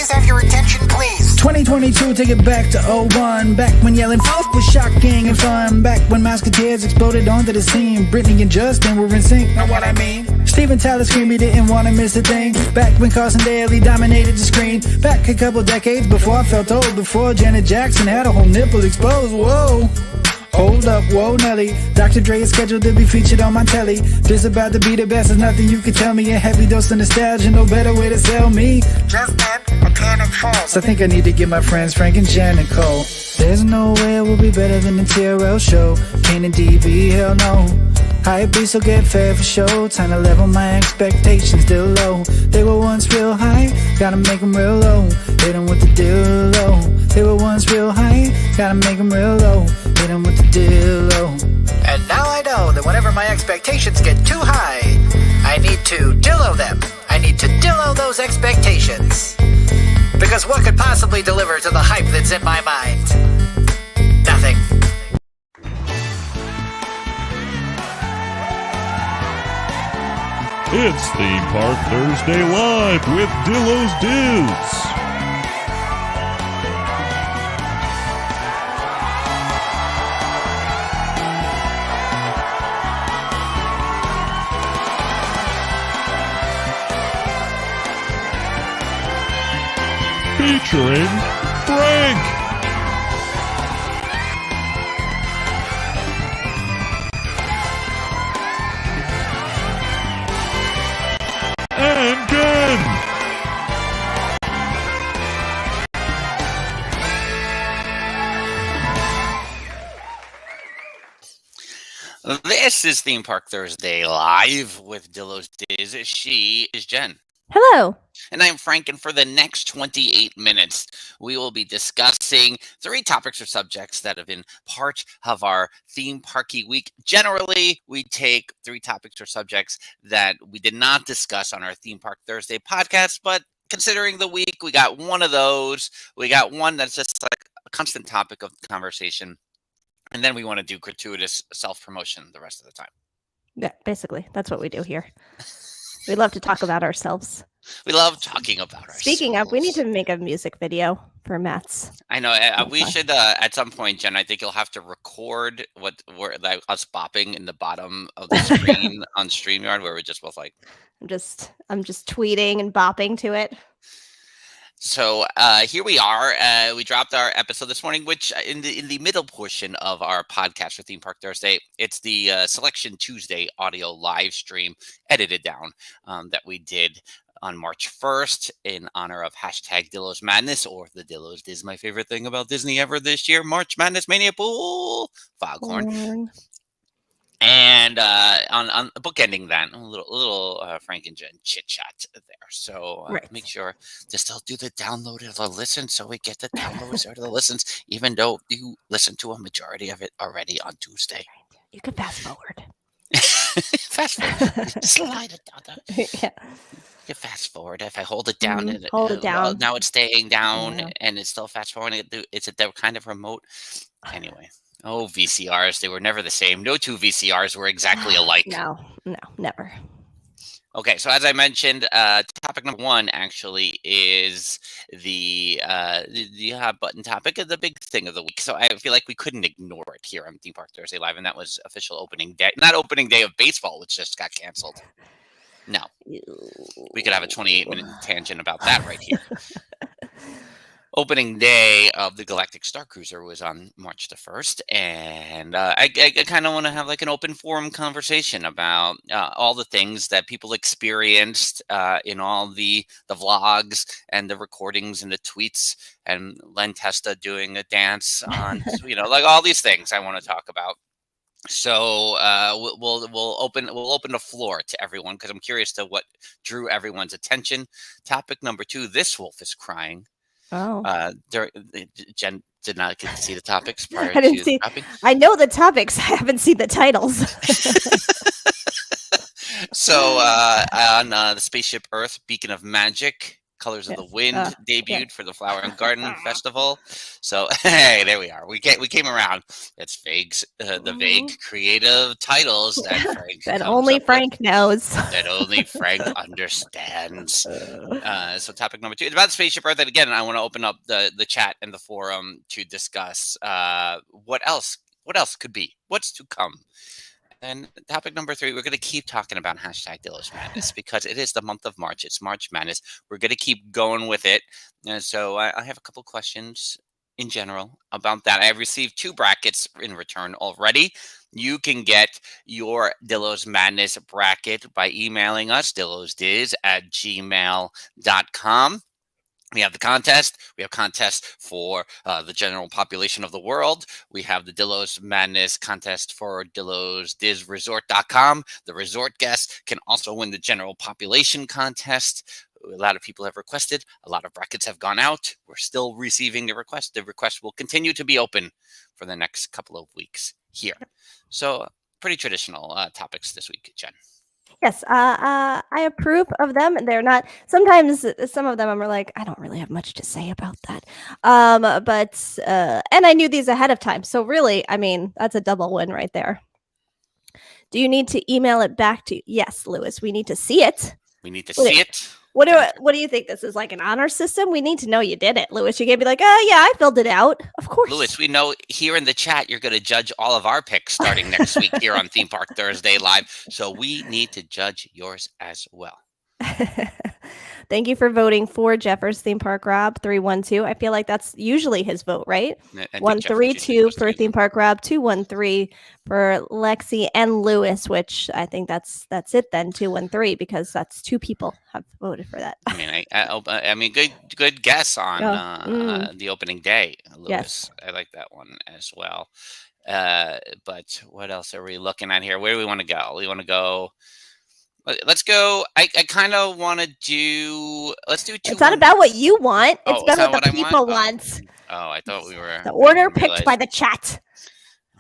DillosDiz have your attention, please? 2022, take it back to '01. Back when yelling "fuck" was shocking and fun. Back when Musketeers exploded onto the scene. Britney and Justin were in sync, know what I mean? Steven Tyler screamed he didn't want to miss a thing. Back when Carson Daly dominated the screen. Back a couple decades before I felt old. Before Janet Jackson had a whole nipple exposed. Whoa. Hold up, whoa Nelly. Dr. Dre is scheduled to be featured on my telly. This about to be the best, there's nothing you can tell me. A heavy dose of nostalgia, no better way to sell me. Just then, a panic falls. I think I need to get my friends Frank and Jan and Cole. There's no way it will be better than the TRL show. Kane and DB, hell no. Hype beats will get fed for show. Time to level my expectations still low. They were once real high, gotta make them real low. Hit them with the Dillo. They were once real high, gotta make them real low. Hit them with the Dillo. And now I know that whenever my expectations get too high, I need to Dillo them. I need to Dillo those expectations. Because what could possibly deliver to the hype that's in my mind? Nothing. It's Theme Park Thursday Live with DillosDiz. Featuring Frank. And Ken. This is Theme Park Thursday Live with DillosDiz. She is Jen. Hello. And I'm Frank, and for the next 28 minutes, we will be discussing 3 topics or subjects that have been part of our theme parky week. Generally, we take 3 topics or subjects that we did not discuss on our Theme Park Thursday podcast, but considering the week, we got one of those. We got one that's just like a constant topic of conversation, and then we want to do gratuitous self-promotion the rest of the time. Yeah, basically, that's what we do here. We love to talk about ourselves. We love talking about ourselves. Speaking of, we need to make a music video for Matt's. I know. We should at some point, Jen. I think you'll have to record like us bopping in the bottom of the screen on StreamYard, where we're just both like. I'm just tweeting and bopping to it. So here we are. We dropped our episode this morning, which in the middle portion of our podcast for Theme Park Thursday, it's the Selection Tuesday audio live stream edited down that we did on March 1st in honor of hashtag Dillos Madness, or the DillosDiz, my favorite thing about Disney ever this year, March Madness Mania Pool, Foghorn. And on bookending that, a little Frank and Jen chit chat there. So right. Make sure to still do the download or the listen, so we get the downloads or the listens, even though you listen to a majority of it already on Tuesday. You can fast forward. Fast forward. Slide it down. Yeah. You fast forward. If I hold it down, and hold it down. Well, now it's staying down, Yeah. and it's still fast forwarding. It's a kind of remote. Anyway. Oh, VCRs. They were never the same. No 2 VCRs were exactly alike. No, never. Okay, so as I mentioned, topic number 1 actually is the hot button topic of the big thing of the week. So I feel like we couldn't ignore it here on Theme Park Thursday Live, and that was official opening day. Not opening day of baseball, which just got canceled. No. We could have a 28-minute tangent about that right here. Opening day of the Galactic Star Cruiser was on March the 1st, and I kind of want to have like an open forum conversation about all the things that people experienced in all the vlogs and the recordings and the tweets, and Len Testa doing a dance on, like all these things I want to talk about. So we'll open the floor to everyone, because I'm curious to what drew everyone's attention. Topic number 2: This wolf is crying. Oh. Jen did not get to see the topics prior I didn't to see. the topic. I know the topics. I haven't seen the titles. So on the spaceship Earth, Beacon of Magic, Colors of the Yes. Wind debuted yes. for the Flower and Garden Festival. So hey, there we are. We came around. It's the vague creative titles that Frank That comes only up with, Frank knows. that only Frank understands. Uh, So topic number 2 is about Spaceship Earth. And again, I want to open up the chat and the forum to discuss what else could be, what's to come. And topic number 3, we're going to keep talking about hashtag Dillos Madness because it is the month of March. It's March Madness. We're going to keep going with it. And so I have a couple questions in general about that. I have received 2 brackets in return already. You can get your Dillos Madness bracket by emailing us, DillosDiz@gmail.com. We have the contest. We have contests for the general population of the world. We have the Dillos Madness contest for DillosDizResort.com. The resort guests can also win the general population contest. A lot of people have requested. A lot of brackets have gone out. We're still receiving the request. The request will continue to be open for the next couple of weeks here. So pretty traditional topics this week, Jen. Yes, I approve of them. They're not. Sometimes some of them I'm like, I don't really have much to say about that. But and I knew these ahead of time, so really, I mean, that's a double win right there. Do you need to email it back to? Yes, Lewis. We need to see it. We need to see it. What do you think? This is like an honor system? We need to know you did it, Lewis. You can't be like, oh yeah, I filled it out. Of course, Lewis. We know here in the chat you're going to judge all of our picks starting next week here on Theme Park Thursday Live. So we need to judge yours as well. Thank you for voting for Jeffers Theme Park Rob 312. I feel like that's usually his vote, right? 132 for Theme Park Rob, 213 for Lexi and Lewis, which I think that's it then, 213, because that's 2 people have voted for that. I mean, good guess on the opening day, Lewis. Yes. I like that one as well. But what else are we looking at here? Where do we want to go? We want to go. Let's go. I kind of want to do. Let's do 2. It's not about what you want. It's about what the people want. Oh, I thought we were. The order picked by the chat.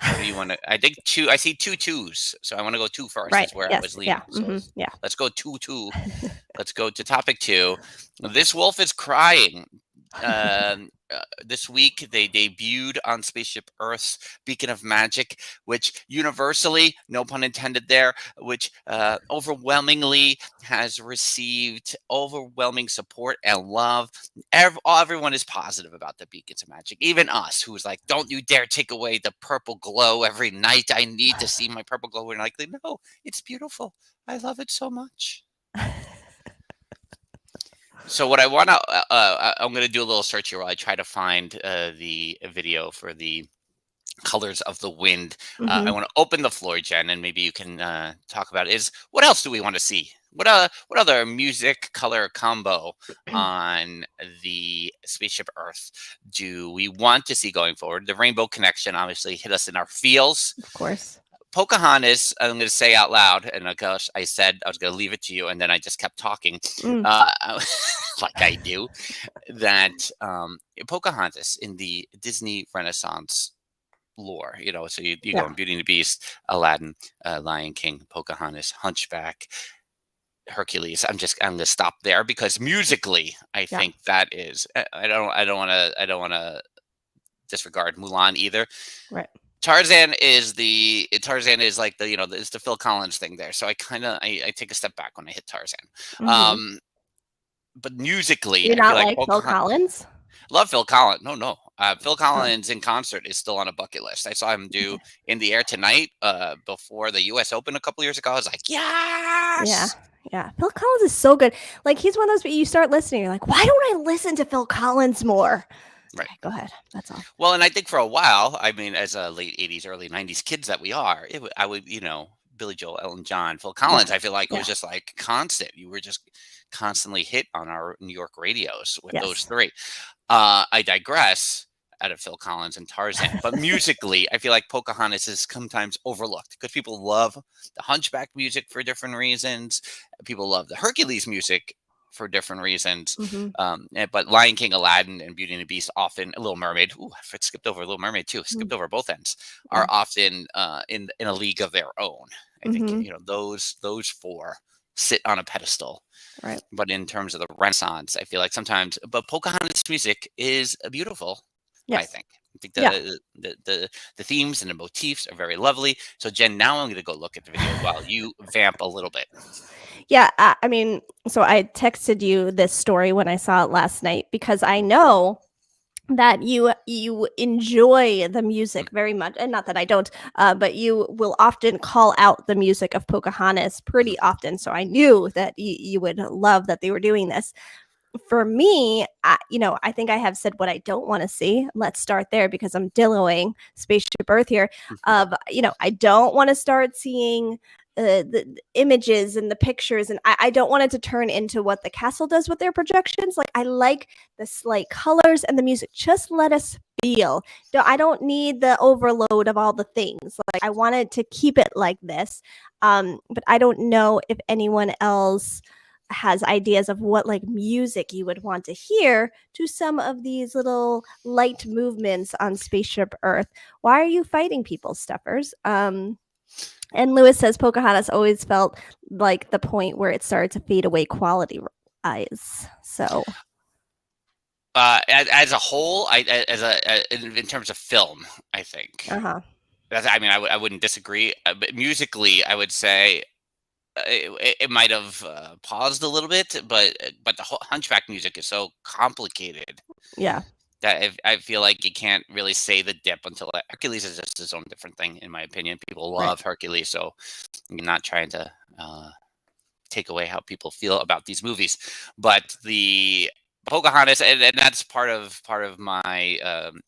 What do you want to? I think 2. I see 2 2s, so I want to go 2 first. Right. That's where I was leading. Yeah. So let's go 2-2. Let's go to topic 2. This wolf is crying. This week they debuted on Spaceship Earth's Beacon of Magic, which universally, no pun intended there, which overwhelmingly has received overwhelming support and love. Everyone is positive about the Beacons of Magic, even us, who's like, don't you dare take away the purple glow every night. I need to see my purple glow. We're like, no, it's beautiful. I love it so much. So what I want to, I'm going to do a little search here while I try to find the video for the Colors of the Wind. I want to open the floor, Jen, and maybe you can talk about is what else do we want to see? What other music color combo on the Spaceship Earth do we want to see going forward? The Rainbow Connection obviously hit us in our feels. Of course. Pocahontas, I'm going to say out loud, and gosh, I said I was going to leave it to you, and then I just kept talking, like I do, that Pocahontas in the Disney Renaissance lore, so you go in Beauty and the Beast, Aladdin, Lion King, Pocahontas, Hunchback, Hercules. I'm going to stop there because musically, I think that is. I don't want to disregard Mulan either. Right. Tarzan is like the it's the Phil Collins thing there. So I take a step back when I hit Tarzan. But musically, you're not like Phil Collins. Love Phil Collins. No. Phil Collins in concert is still on a bucket list. I saw him do In the Air Tonight before the U.S. Open a couple years ago. I was like, yes. Yeah. Phil Collins is so good. Like he's one of those. You start listening, you're like, why don't I listen to Phil Collins more? Right. Okay, go ahead. That's all. Well, and I think for a while, I mean, as a late 80s, early 90s kids that we are, I would, Billy Joel, Elton John, Phil Collins, I feel like it was just like constant. You were just constantly hit on our New York radios with those 3. I digress out of Phil Collins and Tarzan, but musically, I feel like Pocahontas is sometimes overlooked because people love the Hunchback music for different reasons. People love the Hercules music for different reasons. But Lion King, Aladdin, and Beauty and the Beast often, Little Mermaid, I skipped over Little Mermaid too, skipped over both ends, are often in a league of their own. I think, those 4 sit on a pedestal. Right. But in terms of the Renaissance, I feel like sometimes, but Pocahontas music is beautiful. I Yes. think. I think Yeah. the themes and the motifs are very lovely. So Jen, now I'm going to go look at the video while you vamp a little bit. Yeah, I mean, so I texted you this story when I saw it last night because I know that you enjoy the music very much, and not that I don't, but you will often call out the music of Pocahontas pretty often. So I knew that you would love that they were doing this. For me, I think I have said what I don't want to see. Let's start there because I'm Dilloing Spaceship Earth here. I don't want to start seeing the images and the pictures, and I don't want it to turn into what the castle does with their projections. Like, I like the slight colors and the music. Just let us feel. I don't need the overload of all the things. Like, I wanted to keep it like this, but I don't know if anyone else has ideas of what like music you would want to hear to some of these little light movements on Spaceship Earth. Why are you fighting people, stuffers? And Lewis says Pocahontas always felt like the point where it started to fade away quality-wise. So, as a whole, in terms of film, I think. I mean, I wouldn't disagree. But musically, I would say it might have paused a little bit, but the whole Hunchback music is so complicated. Yeah. That I feel like you can't really say the dip until Hercules is just his own different thing, in my opinion. People love Hercules, so I'm not trying to take away how people feel about these movies. But the Pocahontas, and that's part of my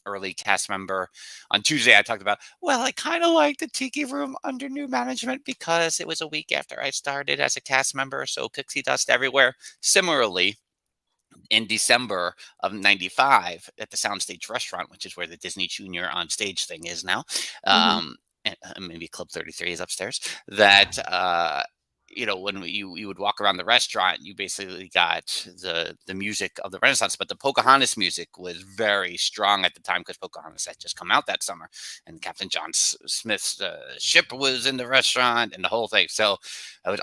early cast member. On Tuesday, I talked about, well, I kind of like the Tiki Room under new management because it was a week after I started as a cast member, so pixie dust everywhere. Similarly, in December of '95 at the Soundstage Restaurant, which is where the Disney Junior on stage thing is now, and maybe Club 33 is upstairs, that when you would walk around the restaurant, you basically got the music of the Renaissance, but the Pocahontas music was very strong at the time because Pocahontas had just come out that summer, and Captain John Smith's ship was in the restaurant and the whole thing. So I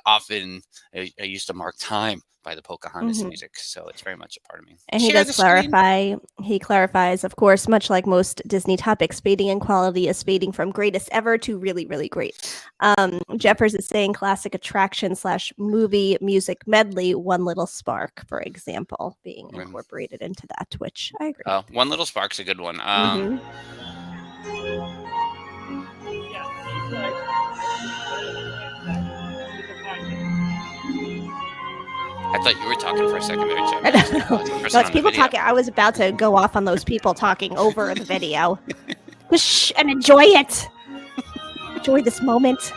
used to mark time by the Pocahontas music, so it's very much a part of me. And he does clarify. He clarifies, of course, much like most Disney topics, fading in quality is fading from greatest ever to really, really great. Jeffers is saying classic attraction / movie music medley, One Little Spark, for example, being incorporated into that, which I agree. One Little Spark's a good one. I thought you were talking for a second there, Jeff. No, it's people talking. I was about to go off on those people talking over the video. Shh, and enjoy it. Enjoy this moment.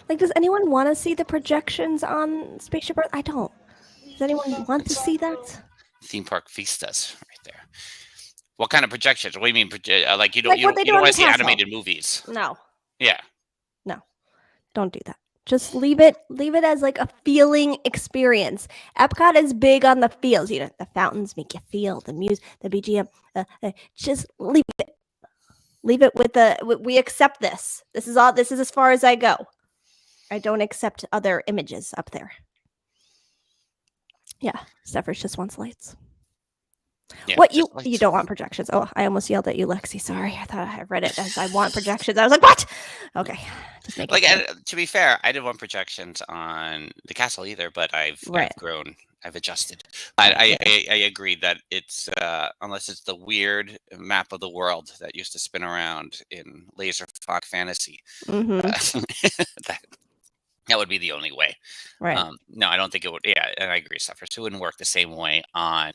Like, does anyone want to see the projections on Spaceship Earth? I don't. Does anyone want to see that? Theme park Vistas, right there. What kind of projections? What do you mean? Like you don't want to see animated movies? No. Yeah. No. Don't do that. Just leave it as like a feeling experience. Epcot is big on the feels. The fountains make you feel, the music, the BGM. Just leave it. Leave it with we accept this. This is as far as I go. I don't accept other images up there. Yeah, Steffers just wants lights. Yeah, what you don't want projections? Oh, I almost yelled at you, Lexi. Sorry, I thought I read it as I want projections. I was like, what? Okay, just make to be fair, I didn't want projections on the castle either, but I've grown. I've adjusted. I agree that it's unless it's the weird map of the world that used to spin around in Laser Fox Fantasy. That would be the only way. Right. No, I don't think it would. Yeah, and I agree, Steffers. It wouldn't work the same way on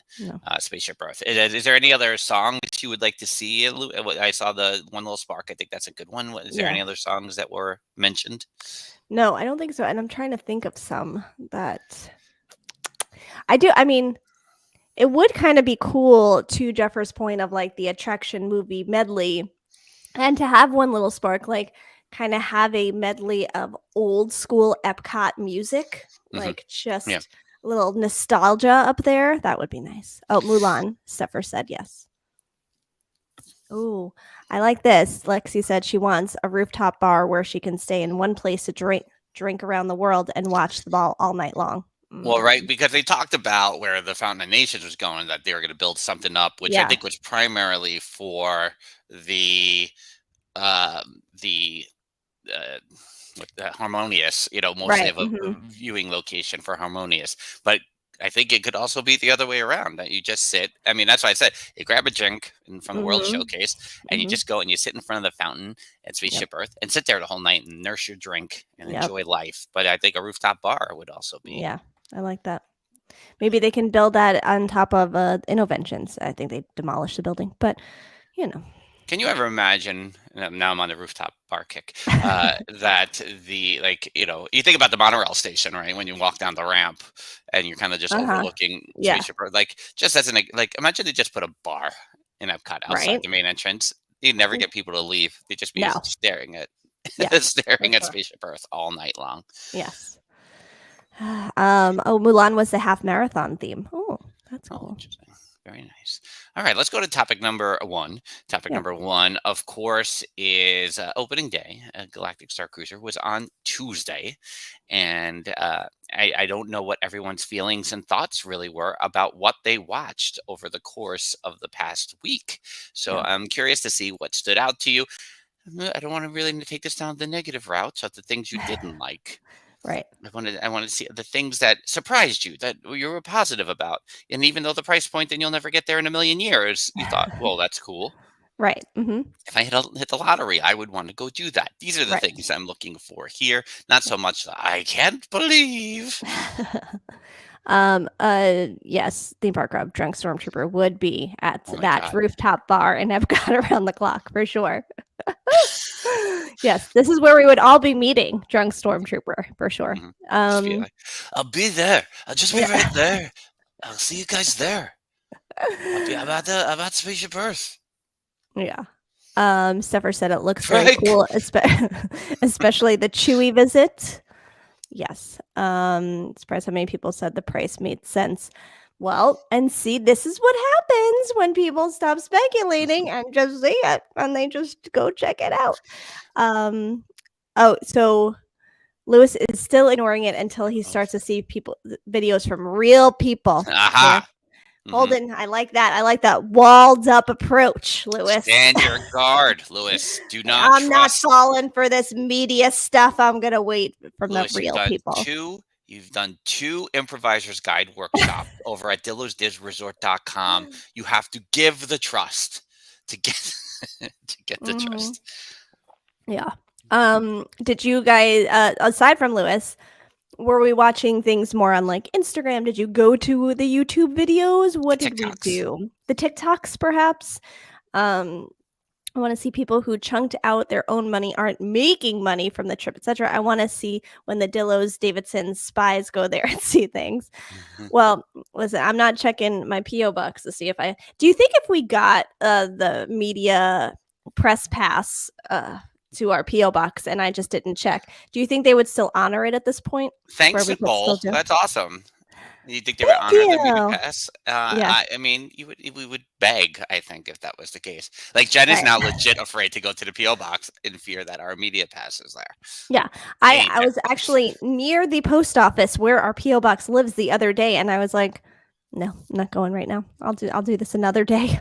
Spaceship Earth. Is there any other songs you would like to see? I saw the One Little Spark. I think that's a good one. Is there any other songs that were mentioned? No, I don't think so. And I'm trying to think of some that I do. I mean, it would kind of be cool, to Jeffers' point of like the attraction movie medley, And to have one little spark, like kind of have a medley of old school Epcot music, Mhm. like Yeah. just a little nostalgia up there. That would be nice. Oh, Mulan, Stepher said yes. Oh, I like this. Lexi said she wants a rooftop bar where she can stay in one place to drink around the world and watch the ball all night long. Well, right, because they talked about where the Fountain of Nations was going, that they were going to build something up, which I Yeah. think was primarily for the the what the Harmonious, mostly Right. of a viewing location for Harmonious. But I think it could also be the other way around, that you just sit. I mean, that's why I said you grab a drink from the World Mhm. Showcase and you Mhm. just go and you sit in front of the fountain at Yep. Spaceship Earth and sit there the whole night and nurse your drink and Yep. enjoy life. But I think a rooftop bar would also be. Yeah. I like that. Maybe they can build that on top of Innoventions. I think they demolished the building, but you know. Can you ever imagine? Now I'm on the rooftop bar kick. That you think about the monorail station, right? When you walk down the ramp and you're kind of just Uh-huh. overlooking Yeah. Spaceship Earth. Like, just as imagine they just put a bar in Epcot outside Right. the main entrance. You'd never get people to leave. They'd just be No. staring at Yeah. for staring at sure. Spaceship Earth all night long. Yes. Mulan was the half marathon theme. Oh, that's Oh, cool. interesting. Very nice. All right, let's go to topic number one. Topic Yeah. number one, of course, is opening day. Galactic Star Cruiser was on Tuesday. And I don't know what everyone's feelings and thoughts really were about what they watched over the course of the past week. So Yeah. I'm curious to see what stood out to you. I don't want to really take this down the negative route of the things you didn't like. Right. I wanted to see the things that surprised you, that you were positive about. And even though the price point, then you'll never get there in a million years, you thought, well, that's cool. Right. Mm-hmm. If I hit the lottery, I would want to go do that. These are the Right. things I'm looking for here. Not so much the, I can't believe. Yes, theme park of drunk stormtrooper would be at Oh my that God. rooftop bar and Epcot around the clock for sure. Yes, this is where we would all be meeting drunk stormtrooper for sure. Just be like, I'll be there. I'll just be right there. I'll see you guys there. I'm at Spaceship Earth. Yeah. Stepher said it looks very Frank. cool, especially the Chewy visit. Yes. Surprised how many people said the price made sense. Well, and see, this is what happens when people stop speculating and just see it, and they just go check it out. So Lewis is still ignoring it until he starts to see videos from real people. Aha. Holden, I like that. I like that walled up approach, Lewis. Stand your guard, Lewis. Do not I'm not trust. falling for this media stuff. I'm gonna wait from Lewis, the real people. You've done two improvisers guide workshop over at DillosDizResort.com. You have to give the trust to get the trust. Yeah. Did you guys aside from Lewis, were we watching things more on like Instagram? Did you go to the YouTube videos? What did we do? The TikToks, perhaps? I want to see people who chunked out their own money, aren't making money from the trip, etc. I want to see when the Dillos, Davidson spies go there and see things. Well, listen, I'm not checking my P.O. box to see if I... Do you think if we got the media press pass to our P.O. box and I just didn't check, do you think they would still honor it at this point? Thanks, Nicole. That's awesome. You think they would honor the media pass? Yeah. I mean, we would beg, I think, if that was the case. Like, Jen is now legit afraid to go to the P.O. box in fear that our media pass is there. Yeah. I was actually near the post office where our P.O. box lives the other day, and I was like, no, I'm not going right now. I'll do this another day.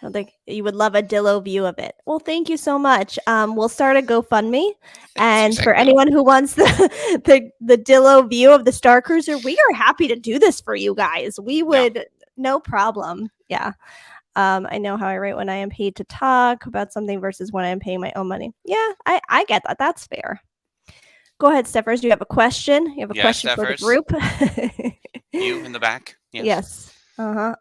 I don't think you would love a Dillo view of it. Well, thank you so much. We'll start a GoFundMe, and for anyone who wants the Dillo view of the Star Cruiser, we are happy to do this for you guys. We would, no problem. Yeah. I know how I write when I am paid to talk about something versus when I am paying my own money. Yeah, I get that. That's fair. Go ahead, Steffers. Do you have a question? You have a question for the group? You in the back? Yes. Uh-huh.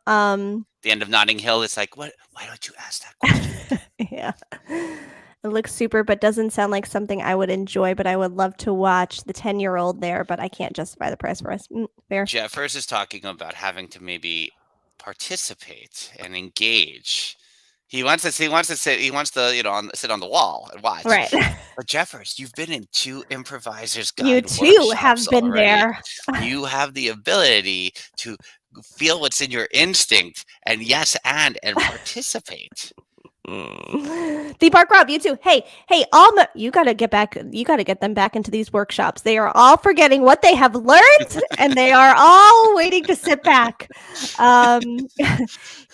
The end of Notting Hill, it's like, what? Why don't you ask that question? Yeah. It looks super, but doesn't sound like something I would enjoy, but I would love to watch the 10-year-old there, but I can't justify the price for us. Fair. Jeffers is talking about having to maybe participate and engage He wants to sit, he wants to, sit on the wall and watch. Right. But Jeffers, you've been in 2 improvisers You guide too have workshops been already. there. You have the ability to feel what's in your instinct and and participate. The Park Rob, you too. Hey, you gotta get them back into these workshops. They are all forgetting what they have learned, and they are all waiting to sit back.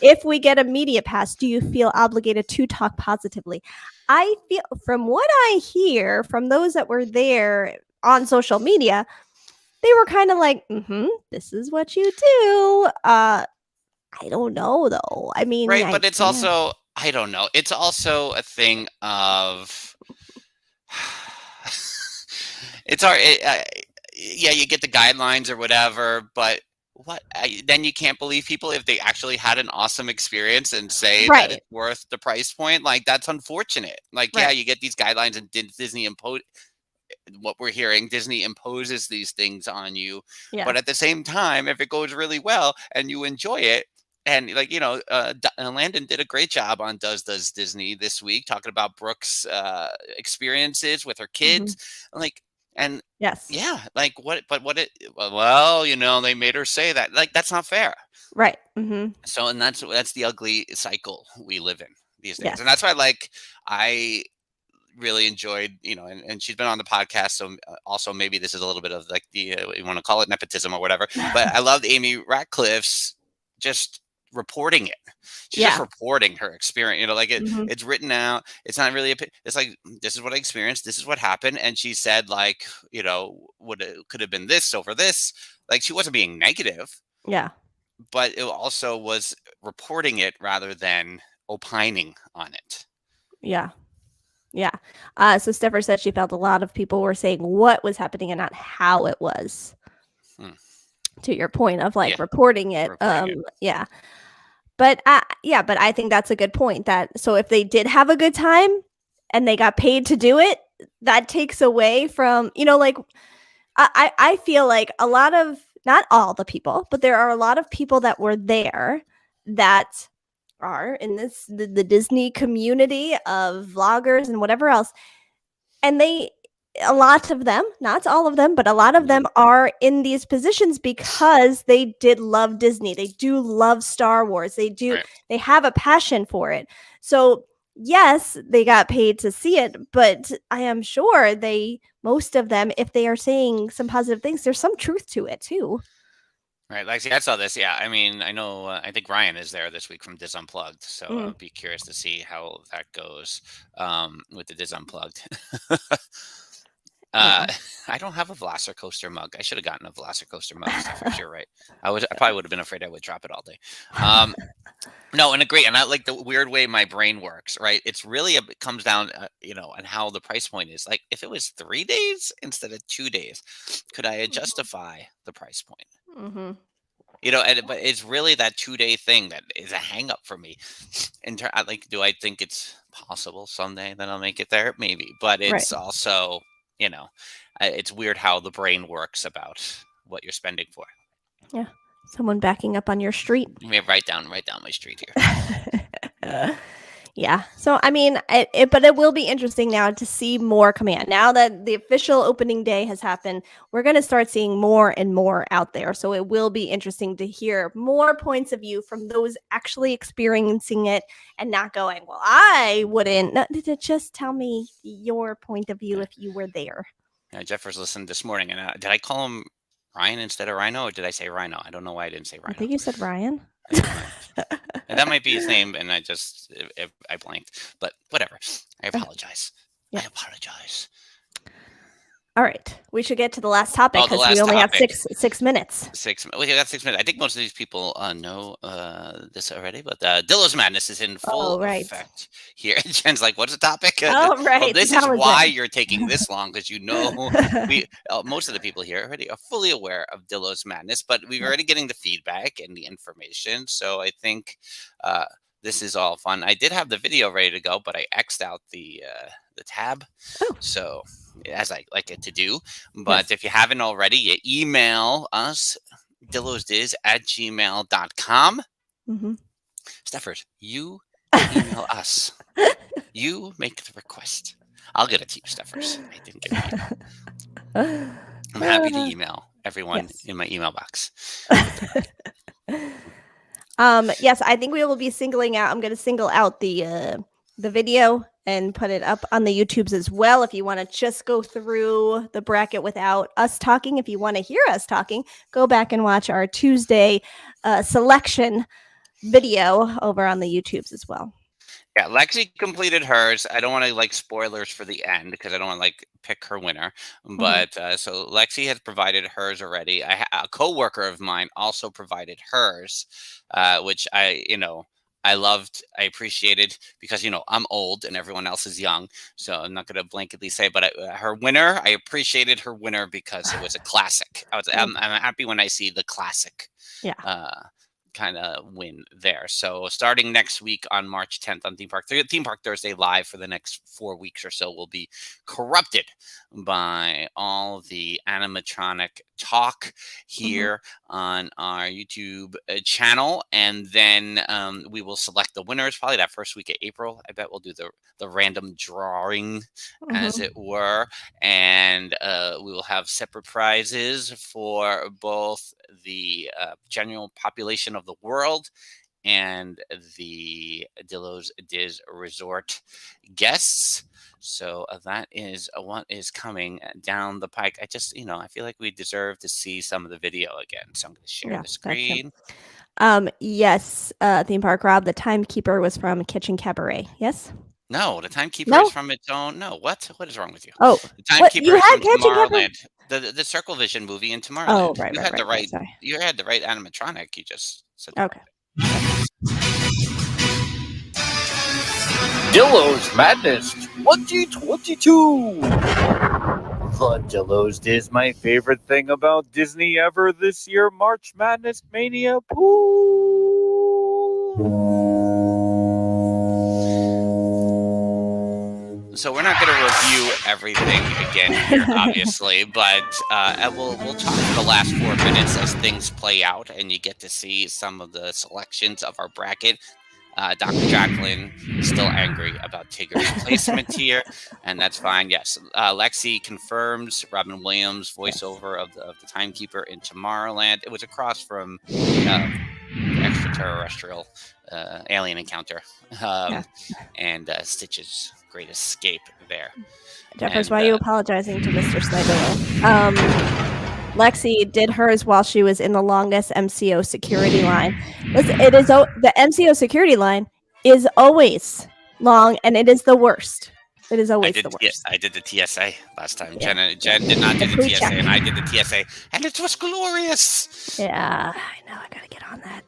If we get a media pass, do you feel obligated to talk positively? I feel, from what I hear from those that were there on social media, they were kind of like, this is what you do. I don't know though. I mean, Right, but it's also, I don't know. It's also a thing of it's hard. Yeah, you get the guidelines or whatever, but then you can't believe people if they actually had an awesome experience and say that it's worth the price point. Like, that's unfortunate. Like, yeah, you get these guidelines and Disney impose what we're hearing. Disney imposes these things on you, but at the same time, if it goes really well and you enjoy it. And Landon did a great job on DillosDiz Disney this week, talking about Brooke's experiences with her kids. They made her say that. Like, that's not fair. Right. So, and that's the ugly cycle we live in these days. And that's why, I really enjoyed, and she's been on the podcast. So also maybe this is a little bit of like the, you want to call it nepotism or whatever, but I loved Amy Ratcliffe's just reporting it. She's just reporting her experience, it's written out. It's not really it's like, this is what I experienced, this is what happened. And she said, could have been this over this. Like, she wasn't being negative, but it also was reporting it rather than opining on it. So Stepher said she felt a lot of people were saying what was happening and not how it was. To your point of reporting it. But I think that's a good point. That so if they did have a good time and they got paid to do it, that takes away from, I feel like a lot of, not all the people, but there are a lot of people that were there that are in the Disney community of vloggers and whatever else. And a lot of them, not all of them, but a lot of them are in these positions because they did love Disney. They do love Star Wars. They have a passion for it. So yes, they got paid to see it, but I am sure most of them, if they are saying some positive things, there's some truth to it too. Right, Lexi, I saw this. Yeah, I mean, I know. I think Ryan is there this week from Diz Unplugged, so I'll be curious to see how that goes with the Diz Unplugged. I don't have a Velocicoaster mug. I should have gotten a Velocicoaster mug. You're right. I probably would have been afraid I would drop it all day. No, and and I like the weird way my brain works. Right, it's really it comes down, on how the price point is. Like, if it was 3 days instead of 2 days, could I justify the price point? But it's really that 2-day thing that is a hang up for me. Do I think it's possible someday that I'll make it there? Maybe, but it's also, it's weird how the brain works about what you're spending for. Yeah. Someone backing up on your street. Yeah, right down my street here. Yeah. So, I mean, but it will be interesting now to see more coming out. Now that the official opening day has happened, we're going to start seeing more and more out there. So it will be interesting to hear more points of view from those actually experiencing it and not going, well, I wouldn't. No, just tell me your point of view if you were there. Jeffers listened this morning, and did I call him Ryan instead of Rhino, or did I say Rhino? I don't know why I didn't say Rhino. I think you said Ryan. And that might be his name, and I blanked. But whatever. I apologize. I apologize. All right. We should get to the last topic because we only have 6 minutes. We got 6 minutes. I think most of these people know this already, but Dillos Madness is in full effect here. Jen's like, what's the topic? Oh, right. Well, this is why you're taking this long, because most of the people here already are fully aware of Dillos Madness, but we're already getting the feedback and the information. So I think this is all fun. I did have the video ready to go, but I X'd out the tab. So, as I like it to do. But if you haven't already, you email us, DillosDiz@gmail.com. Steffers, you email us. You make the request. I'll get it to you, Steffers. I didn't get it. I'm happy to email everyone in my email box. Yes, I think we will be singling out. I'm going to single out the video and put it up on the YouTubes as well. If you want to just go through the bracket without us talking, if you want to hear us talking, go back and watch our Tuesday selection video over on the YouTubes as well. Yeah, Lexi completed hers. I don't want to spoilers for the end because I don't want to pick her winner. But so Lexi has provided hers already. A coworker of mine also provided hers, which I loved. I appreciated because I'm old and everyone else is young, so I'm not going to blanketly say. But her winner, I appreciated her winner because it was a classic. I'm happy when I see the classic. Yeah. Kind of win there. So starting next week on March 10th on Theme Park Thursday Live for the next 4 weeks or so will be corrupted by all the animatronic talk here on our YouTube channel, and then we will select the winners probably that first week of April. I bet we'll do the random drawing, as it were, and we will have separate prizes for both the general population of the world and the DillosDiz Resort guests. So that is what is coming down the pike. I just, I feel like we deserve to see some of the video again. So I'm going to share the screen. Yes, Theme Park Rob, the timekeeper was from Kitchen Cabaret. Yes? No, the timekeeper is from its own. No, what is wrong with you? Oh, the timekeeper is from Tomorrowland. The Circle Vision movie in Tomorrowland. Oh, right. You had the right animatronic. You just said okay. Dillos Madness 2022. The DillosDiz, my favorite thing about Disney ever this year, March Madness Mania Pool. So we're not going to review everything again here, obviously, but we'll talk for the last 4 minutes as things play out, and you get to see some of the selections of our bracket. Dr. Jacqueline is still angry about Tigger's placement here, and that's fine. Yes, Lexi confirms Robin Williams' voiceover of the timekeeper in Tomorrowland. It was across from extraterrestrial alien encounter and Stitch's Great Escape there. Jeffers, why are you apologizing to Mr. Snidillo? Lexi did hers while she was in the longest MCO security line. Listen, the MCO security line is always long, and it is the worst. It is always the worst. I did the TSA last time. Yeah. Jen did not do the TSA, and I did the TSA, and it was glorious. Yeah, I know. I gotta get on that.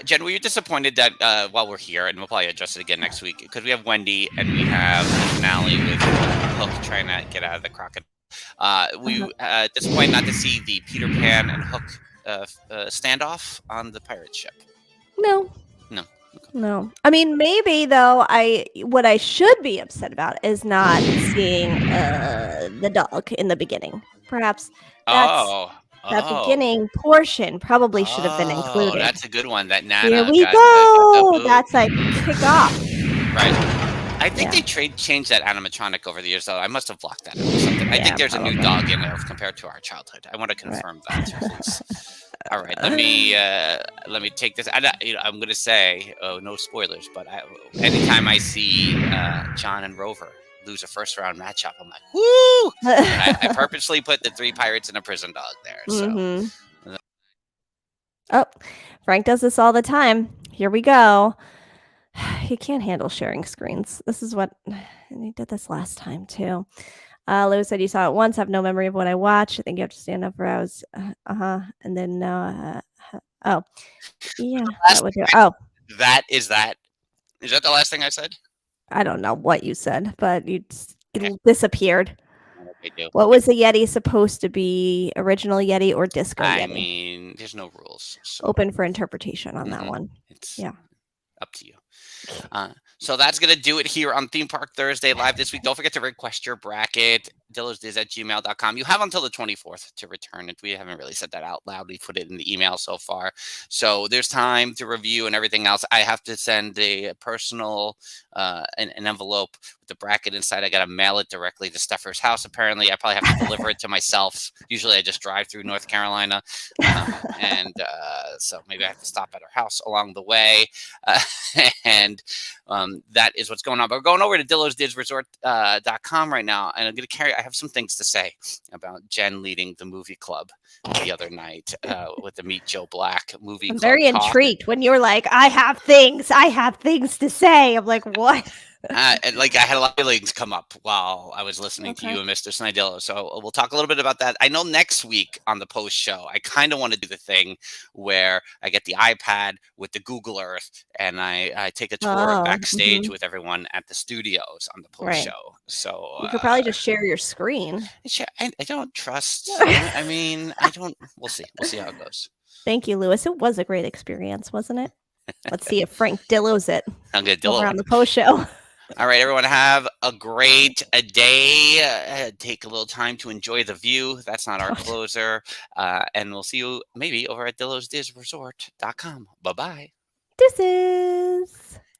Jen, were you disappointed that while we're here, and we'll probably adjust it again next week, because we have Wendy and we have the finale with Hook trying to get out of the crocodile. We disappointed not to see the Peter Pan and Hook standoff on the pirate ship. No. I mean, maybe though. What I should be upset about is not seeing the dog in the beginning. Perhaps that beginning portion probably should have been included. That's a good one. That Nana. Here we go. That's like kick off. Right. I think they changed that animatronic over the years, though. I must have blocked that or something. I think there's a new dog in there compared to our childhood. I want to confirm that. All right, let me take this. I'm going to say, no spoilers, but anytime I see John and Rover lose a first-round matchup, I'm like, woo! I purposely put the 3 pirates and a prison dog there. So. Oh, Frank does this all the time. Here we go. He can't handle sharing screens. This is what, and he did this last time too. Lewis said you saw it once. I have no memory of what I watched. I think you have to stand up for hours. And then that is that the last thing I said? I don't know what you said, but you disappeared. What was the Yeti supposed to be? Original Yeti or Disco Yeti? I mean, there's no rules. So. Open for interpretation on that one. Up to you. So that's going to do it here on Theme Park Thursday live this week. Don't forget to request your bracket, DillosDiz@gmail.com. You have until the 24th to return it. We haven't really said that out loud. We put it in the email so far. So there's time to review and everything else. I have to send a personal an envelope with the bracket inside. I got to mail it directly to Steffer's house. Apparently, I probably have to deliver it to myself. Usually I just drive through North Carolina. So maybe I have to stop at her house along the way. And that is what's going on. But we're going over to DillosDizResort.com right now. And I have some things to say about Jen leading the movie club the other night with the Meet Joe Black movie club. I'm very intrigued when you're like, I have things to say. I'm like, what? And I had a lot of feelings come up while I was listening to you and Mr. Snidillo. So we'll talk a little bit about that. I know next week on the post show, I kind of want to do the thing where I get the iPad with the Google Earth and I take a tour backstage with everyone at the studios on the post show. So you could probably just share your screen. I don't trust. I mean, we'll see. We'll see how it goes. Thank you, Lewis. It was a great experience, wasn't it? Let's see if Frank Dillos it. I'm going to Dillo on the post show. All right, everyone, have a great day. Take a little time to enjoy the view. That's not our closer. And we'll see you maybe over at DillosDizResort.com. Bye-bye. This is...